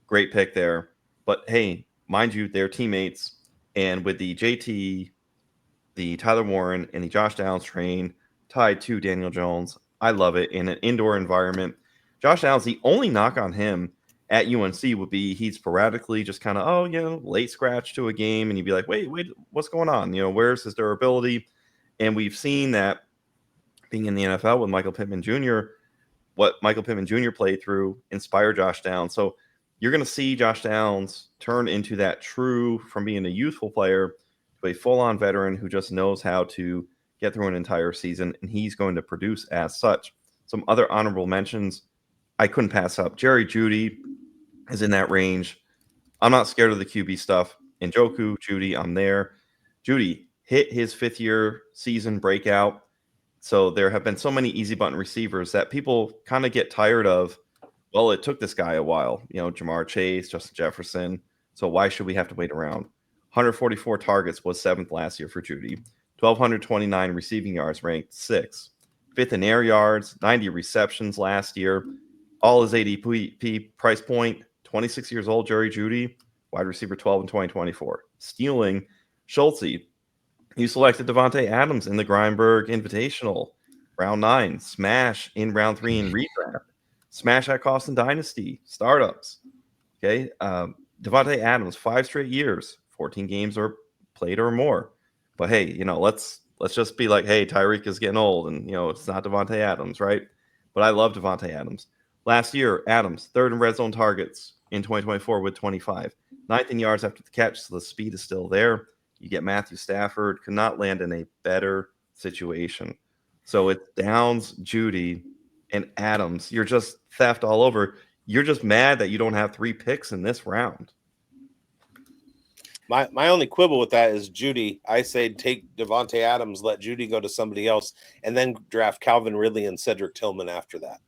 E: Great pick there. But hey, mind you, they're teammates. And with the JT, the Tyler Warren, and the Josh Downs train tied to Daniel Jones, I love it in an indoor environment. Josh Downs, the only knock on him at UNC would be he'd sporadically just kind of, late scratch to a game. And you'd be like, wait, what's going on? Where's his durability? And we've seen that being in the NFL with Michael Pittman Jr., what Michael Pittman Jr. played through inspired Josh Downs. So you're going to see Josh Downs turn into that true, from being a youthful player to a full-on veteran who just knows how to get through an entire season, and he's going to produce as such. Some other honorable mentions I couldn't pass up. Jerry Jeudy is in that range. I'm not scared of the QB stuff. Njoku, Jeudy, I'm there. Jeudy hit his 5th-year season breakout. So there have been so many easy button receivers that people kind of get tired of. Well, it took this guy a while, Jamar Chase, Justin Jefferson. So why should we have to wait around? 144 targets was 7th last year for Jeudy. 1,229 receiving yards, ranked 6th. 5th in air yards, 90 receptions last year. All his ADP price point, 26 years old, Jerry Jeudy, wide receiver 12 in 2024. Stealing, Schultzy. You selected Devontae Adams in the Grindberg Invitational. Round 9, smash in round 3 in redraft. Smash at cost in Dynasty, startups. Okay. Devontae Adams, 5 straight years, 14 games or played or more. But hey, let's just be like, hey, Tyreek is getting old, and it's not Devontae Adams, right? But I love Devontae Adams. Last year, Adams, 3rd in red zone targets in 2024 with 25. 9th in yards after the catch, so the speed is still there. You get Matthew Stafford, could not land in a better situation. So it's Downs, Jeudy, and Adams. You're just theft all over. You're just mad that you don't have 3 picks in this round.
A: My only quibble with that is Jeudy. I say take Devontae Adams, let Jeudy go to somebody else, and then draft Calvin Ridley and Cedric Tillman after that.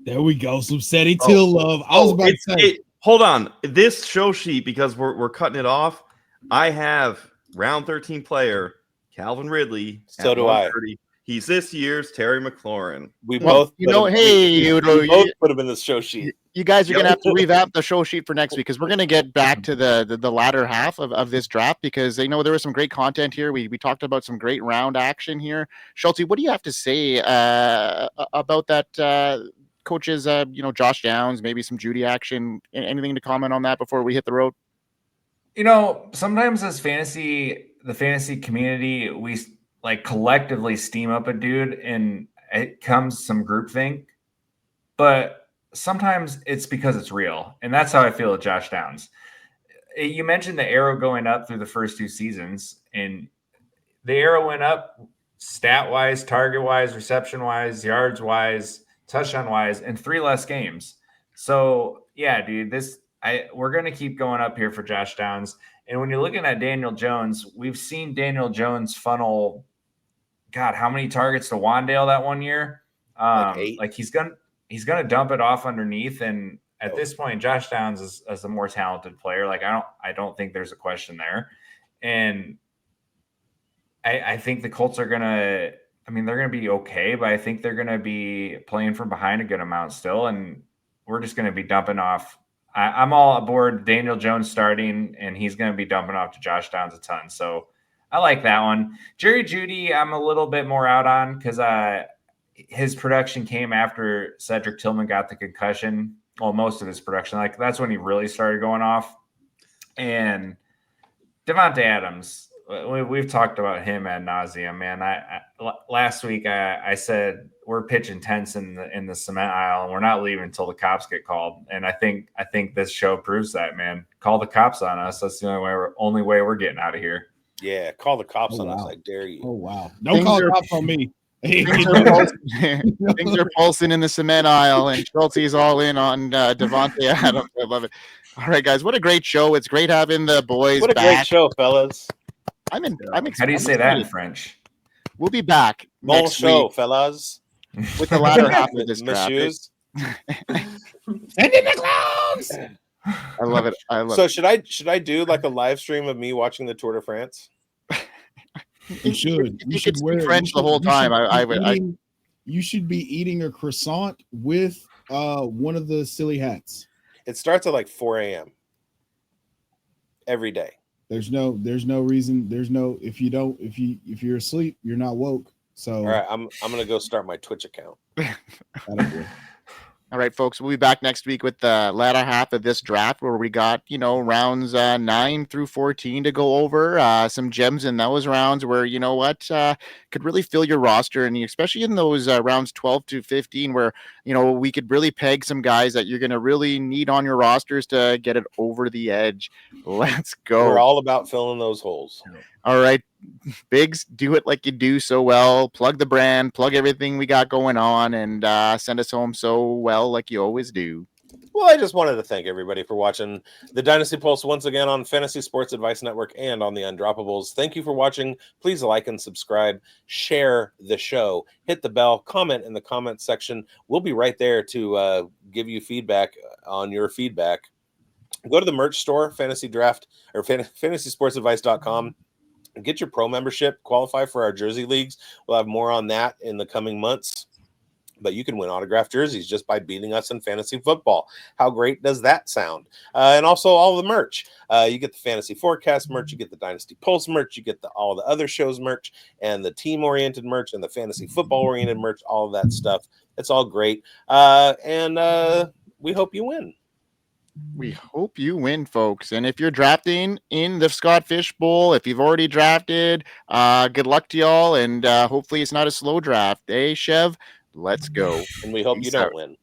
C: There we go. Some steady Till love. I was about to say.
E: Hold on. This show sheet, because we're cutting it off, I have round 13 player Calvin Ridley.
A: So do I.
E: He's this year's Terry McLaurin.
A: We both
B: put
A: him in the show sheet.
B: You guys are going to have to revamp the show sheet for next week, because we're going to get back to the latter half of this draft, because there was some great content here. We talked about some great round action here. Schultzy, what do you have to say about that coaches, Josh Downs, maybe some Jeudy action? Anything to comment on that before we hit the road?
D: Sometimes as the fantasy community, we collectively steam up a dude and it comes some groupthink, but sometimes it's because it's real. And that's how I feel with Josh Downs. You mentioned the arrow going up through the first 2 seasons, and the arrow went up stat wise, target wise, reception wise, yards wise, touchdown wise, and 3 less games. So yeah, dude, we're going to keep going up here for Josh Downs. And when you're looking at Daniel Jones, we've seen Daniel Jones funnel, God, how many targets to Wandale that one year? He's gonna dump it off underneath. And at this point, Josh Downs is a more talented player. I don't think there's a question there. And I think the Colts are they're gonna be okay, but I think they're gonna be playing from behind a good amount still. And we're just gonna be dumping off. I'm all aboard Daniel Jones starting, and he's going to be dumping off to Josh Downs a ton. So I like that one. Jerry Jeudy, I'm a little bit more out on, because his production came after Cedric Tillman got the concussion. Well, most of his production. That's when he really started going off. And Devontae Adams, we've talked about him ad nauseum, man. Last week I said we're pitching tents in the cement aisle, and we're not leaving until the cops get called. And I think this show proves that, man. Call the cops on us. That's the only way we're getting out of here.
A: Yeah, call the cops on us. I dare you.
C: Oh wow! Don't call the cops on me.
B: Things are pulsing in the cement aisle, and Schultzy's all in on Devontae Adams. I love it. All right, guys, what a great show! It's great having the boys.
A: What a great show, fellas!
D: I'm excited. How do you say that in French?
B: We'll be back next week,
A: fellas,
B: with the latter half of this draft.
C: Send in the clowns.
B: I love it.
A: So should I do a live stream of me watching the Tour de France?
C: You should.
B: You should speak French the whole time.
C: You should be eating a croissant with one of the silly hats.
A: It starts at 4 a.m. every day.
C: There's no reason. If you're asleep, you're not woke. So
A: all right, I'm gonna go start my Twitch account.
B: All right, folks, we'll be back next week with the latter half of this draft, where we got, rounds 9 through 14 to go over, some gems in those rounds where, could really fill your roster. And especially in those rounds 12 to 15, where, we could really peg some guys that you're going to really need on your rosters to get it over the edge. Let's go.
A: We're all about filling those holes.
B: All right, bigz, do it like you do so well. Plug the brand, plug everything we got going on, and send us home so well like you always do.
A: Well, I just wanted to thank everybody for watching the Dynasty Pulse once again on Fantasy Sports Advice Network and on the Undroppables. Thank you for watching. Please like and subscribe. Share the show. Hit the bell. Comment in the comment section. We'll be right there to give you feedback on your feedback. Go to the merch store, Fantasy Draft or FantasySportsAdvice.com. Get your pro membership, qualify for our jersey leagues. We'll have more on that in the coming months. But you can win autographed jerseys just by beating us in fantasy football. How great does that sound? And also all the merch. You get the Fantasy Forecast merch, you get the Dynasty Pulse merch, you get all the other shows merch, and the team-oriented merch, and the fantasy football-oriented merch, all of that stuff. It's all great. And we hope you win.
B: We hope you win, folks. And if you're drafting in the Scott Fish Bowl, if you've already drafted, good luck to y'all. And hopefully it's not a slow draft. Hey, Chev, let's go.
A: And we hope you
B: Peace
A: don't
B: out.
A: win.